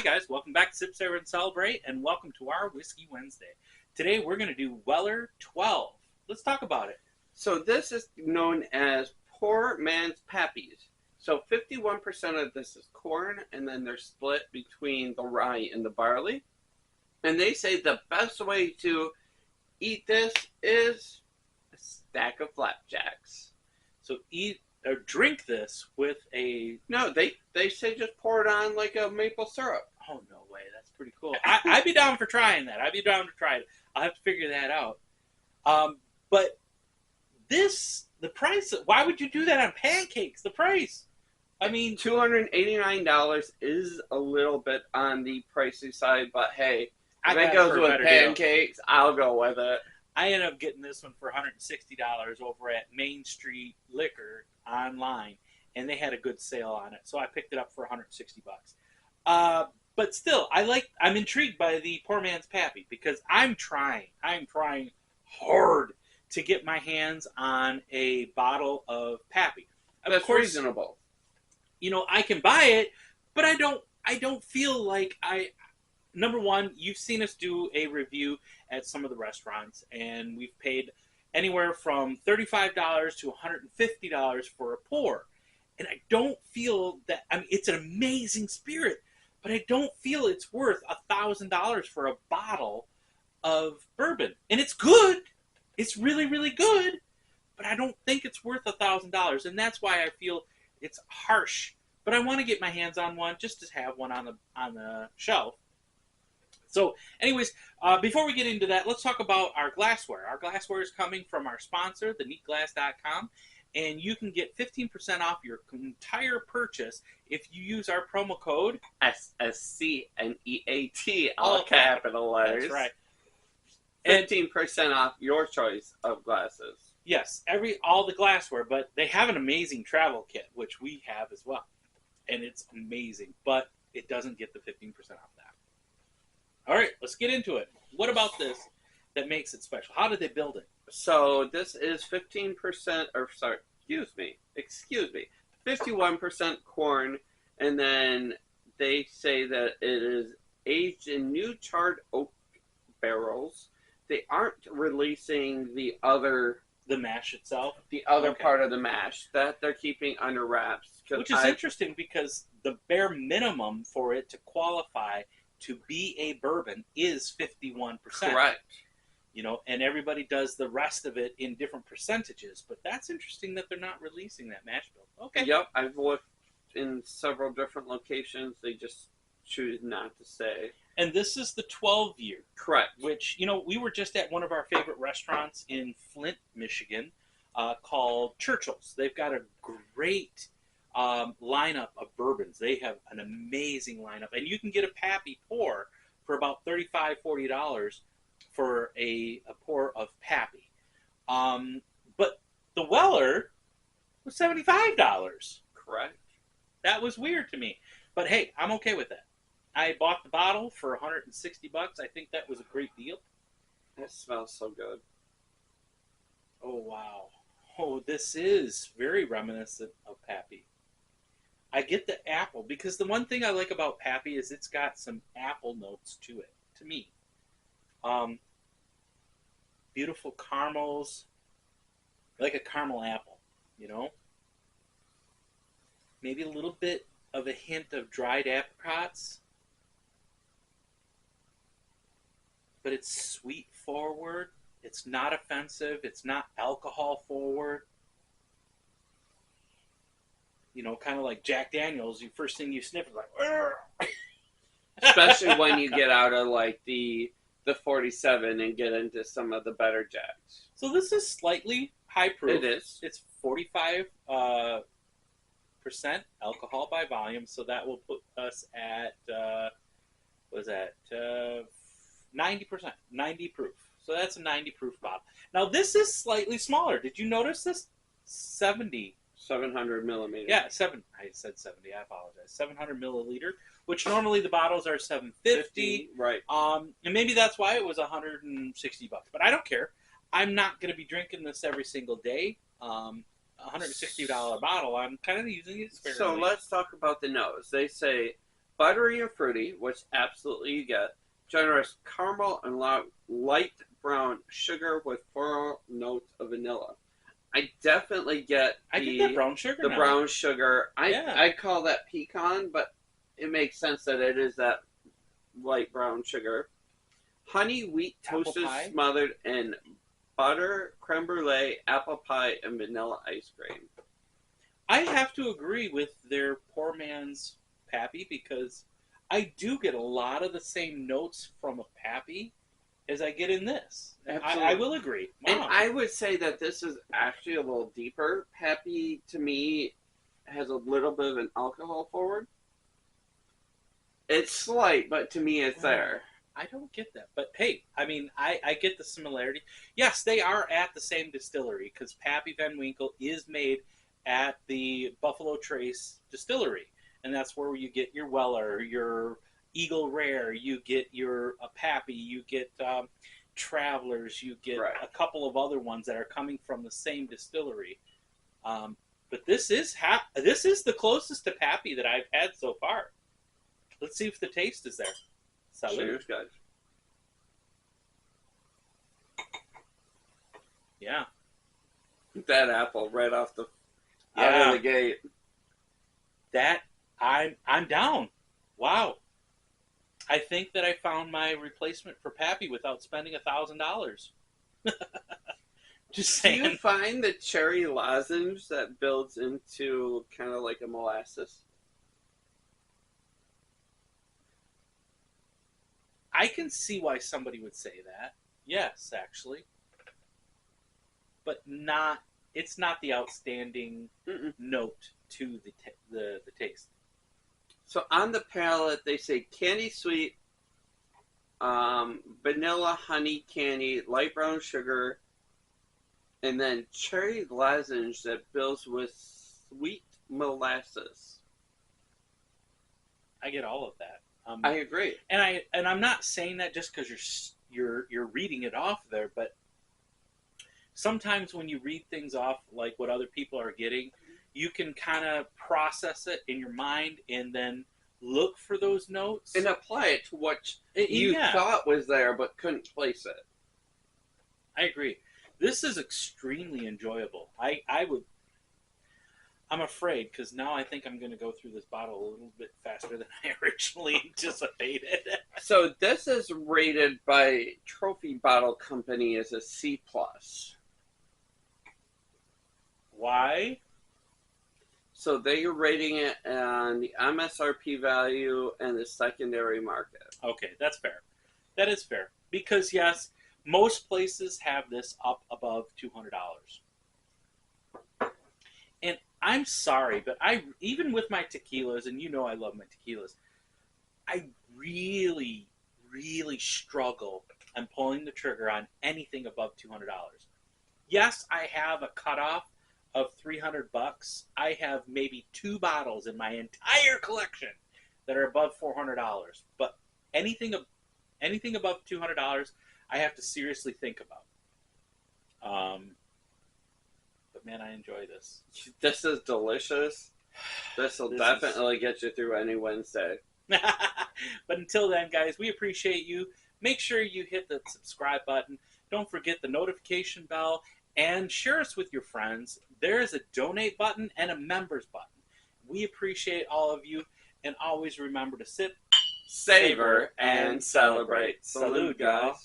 guys, welcome back to Sip, Savor, and Celebrate, and welcome to our Whiskey Wednesday. Today we're going to do Weller 12. Let's talk about it. So this is known as poor man's pappies. So 51% of this is corn, and then they're split between the rye and the barley. And they say the best way to eat this is a stack of flapjacks. So eat or drink this with a... No, they say just pour it on like a maple syrup. Oh, no way. That's pretty cool. I'd be down for trying that. I'd be down to try it. I'll have to figure that out. But this, the price, why would you do that on pancakes? The price. I mean, $289 is a little bit on the pricey side, but hey, if it goes with pancakes, deal. I'll go with it. I ended up getting this one for $160 over at Main Street Liquor online, and they had a good sale on it, so I picked it up for $160. But still, I'm intrigued by the poor man's pappy because I'm trying hard to get my hands on a bottle of pappy. That's reasonable. You know, I can buy it, but I don't feel like number one, you've seen us do a review at some of the restaurants, and we've paid anywhere from $35 to $150 for a pour. And I don't feel that, I mean, it's an amazing spirit, but I don't feel it's worth $1,000 for a bottle of bourbon. And it's good. It's really, really good, but I don't think it's worth $1,000. And that's why I feel it's harsh. But I want to get my hands on one just to have one on the shelf. So, anyways, before we get into that, let's talk about our glassware. Our glassware is coming from our sponsor, theneatglass.com, and you can get 15% off your entire purchase if you use our promo code SSCNEAT, all capital letters. That's right. 15% off your choice of glasses. Yes, all the glassware, but they have an amazing travel kit, which we have as well, and it's amazing, but it doesn't get the 15% off that. All right, let's get into it. What about this that makes it special? How did they build it? So this is 51% corn, and then they say that it is aged in new charred oak barrels. They aren't releasing the mash itself? The other part of the mash that they're keeping under wraps. Which is interesting because the bare minimum for it to qualify to be a bourbon is 51%. Correct. You know, and everybody does the rest of it in different percentages, but that's interesting that they're not releasing that mash bill. Okay. Yep, I've looked in several different locations. They just choose not to say. And this is the 12-year. Correct. Which, you know, we were just at one of our favorite restaurants in Flint, Michigan, called Churchill's. They've got a great lineup of bourbons. They have an amazing lineup. And you can get a pappy pour for about $35, $40 for a pour of pappy. But the Weller was $75. Correct. That was weird to me. But hey, I'm okay with that. I bought the bottle for $160. I think that was a great deal. It smells so good. Oh, wow. Oh, this is very reminiscent of pappy. I get the apple, because the one thing I like about pappy is it's got some apple notes to it, to me. Beautiful caramels, like a caramel apple, you know? Maybe a little bit of a hint of dried apricots. But it's sweet forward. It's not offensive. It's not alcohol forward. You know, kind of like Jack Daniels. The first thing you sniff is like, "Argh!" Especially when you get out of like the 47 and get into some of the better Jacks. So this is slightly high proof. It is. It's 45% alcohol by volume. So that will put us at 90%, 90 proof. So that's a 90 proof bottle. Now this is slightly smaller. Did you notice this? 700 millimeters. Yeah, I said 70. I apologize. 700 milliliter, which normally the bottles are 750. Right. And maybe that's why it was $160. But I don't care. I'm not going to be drinking this every single day. $160 bottle. I'm kind of using it sparingly. So let's talk about the nose. They say buttery and fruity, which absolutely you get. Generous caramel and light brown sugar with floral notes of vanilla. I definitely get I get that brown sugar the now. brown sugar. Yeah. I call that pecan, but it makes sense that it is that light brown sugar. Honey wheat Apple toasted pie? smothered in butter, creme brulee, apple pie, and vanilla ice cream. I have to agree with their poor man's Pappy because I do get a lot of the same notes from a Pappy as I get in this. I Absolutely. will agree. And Wow. I would say that this is actually a little deeper. Pappy, to me, has a little bit of an alcohol forward. It's slight, but to me, it's there. I don't get that. But hey, I mean, I get the similarity. Yes, they are at the same distillery because Pappy Van Winkle is made at the Buffalo Trace distillery. And that's where you get your Weller, your Eagle Rare, you get your Pappy, you get Travelers, you get Right. a couple of other ones that are coming from the same distillery. But this is the closest to Pappy that I've had so far. Let's see if the taste is there. Salud. Cheers, guys. Yeah. That apple right off the out Yeah. of the gate. That I'm down. Wow. I think that I found my replacement for Pappy without spending $1,000. Just Do you saying. find the cherry lozenge that builds into kind of like a molasses? I can see why somebody would say that. Yes, actually. But not it's not the outstanding Mm-mm. note to the taste. So on the palate, they say candy sweet, vanilla honey candy, light brown sugar, and then cherry lozenge that builds with sweet molasses. I get all of that. I agree. And I'm not saying that just because you're reading it off there, but sometimes when you read things off like what other people are getting, you can kind of process it in your mind and then look for those notes And apply it to what you yeah, thought was there but couldn't place it. I agree. This is extremely enjoyable. I'm afraid because now I think I'm going to go through this bottle a little bit faster than I originally anticipated. So this is rated by Trophy Bottle Company as a C+. Why? So they are rating it on the MSRP value and the secondary market. Okay, that's fair. That is fair because yes, most places have this up above $200. And I'm sorry, but I even with my tequilas, and you know I love my tequilas, I really, really struggle on pulling the trigger on anything above $200. Yes, I have a cutoff of $300. I have maybe 2 bottles in my entire collection that are above $400. But anything above $200, I have to seriously think about. But man, I enjoy this. This is delicious. This will definitely get you through any Wednesday. But until then, guys, we appreciate you. Make sure you hit the subscribe button. Don't forget the notification bell and share us with your friends. There is a donate button and a members button. We appreciate all of you, and always remember to sip, Savor and celebrate. Salud, Salud, guys. y'all.